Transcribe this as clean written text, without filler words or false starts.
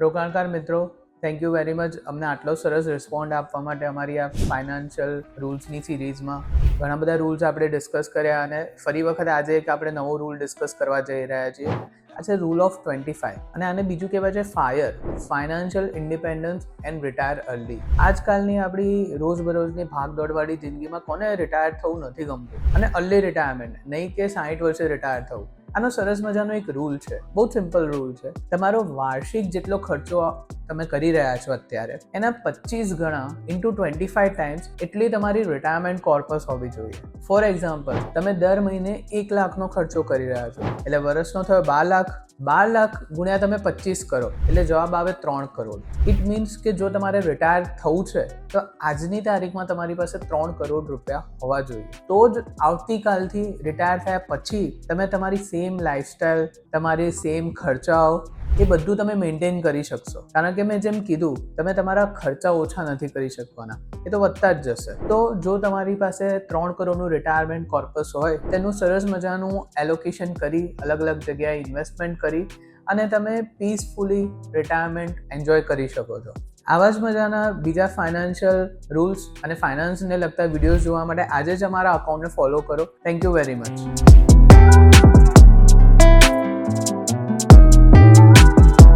રોકાણકાર મિત્રો, thank you very much અમને આટલો સરસ રિસ્પોન્ડ આપવા માટે અમારી આ ફાઇનાન્શિયલ રૂલ્સની સિરીઝમાં. ઘણા બધા રૂલ્સ આપણે ડિસ્કસ કર્યા અને ફરી વખત આજે એક આપણે નવો રૂલ ડિસ્કસ કરવા જઈ રહ્યા છીએ. આ છે રૂલ ઓફ 25 અને આને બીજું કહેવાય છે fire, financial independence and retire early. આજકાલની આપણી રોજબરોજની ભાગદોડવાળી જિંદગીમાં કોને રિટાયર થવું નથી ગમતું, અને અર્લી રિટાયરમેન્ટ નહીં કે 60 વર્ષે રિટાયર થવું. આનો સરસ મજાનો એક રૂલ છે, બહુ સિમ્પલ રૂલ છે. તમારો વાર્ષિક જેટલો ખર્ચો તમે કરી રહ્યા છો અત્યારે એના 25 ગણા ઇન્ટુ 25 ટાઈમ્સ એટલી તમારી રિટાયરમેન્ટ કોર્પસ હોવી જોઈએ. ફોર એક્ઝામ્પલ, તમે દર મહિને 1 લાખનો ખર્ચો કરી રહ્યા છો એટલે વર્ષનો થયો 12 લાખ. 12 લાખ ગુણ્યા તમે 25 કરો એટલે જવાબ આવે 3 કરોડ. ઇટ મીન્સ કે જો તમારે રિટાયર થવું છે તો આજની તારીખમાં તમારી પાસે 3 કરોડ રૂપિયા હોવા જોઈએ. તો જ આવતીકાલથી રિટાયર થયા પછી તમે તમારી સેમ લાઈફસ્ટાઈલ, તમારી સેમ ખર્ચાઓ એ બધું તમે મેન્ટેન કરી શકશો. કારણ કે મેં જેમ કીધું, તમે તમારા ખર્ચા ઓછા નથી કરી શકવાના, એ તો વધતા જ જશે. તો જો તમારી પાસે 3 કરોડનું રિટાયરમેન્ટ કોર્પસ હોય, તેનું સરસ મજાનું એલોકેશન કરી, અલગ અલગ જગ્યાએ ઇન્વેસ્ટમેન્ટ કરી અને તમે પીસફુલી રિટાયરમેન્ટ એન્જોય કરી શકો છો. આવા જ મજાના બીજા ફાઇનાન્શિયલ રૂલ્સ અને ફાઇનાન્સને લગતા વિડીયોઝ જોવા માટે આજે જ અમારા અકાઉન્ટને ફોલો કરો. Thank you very much.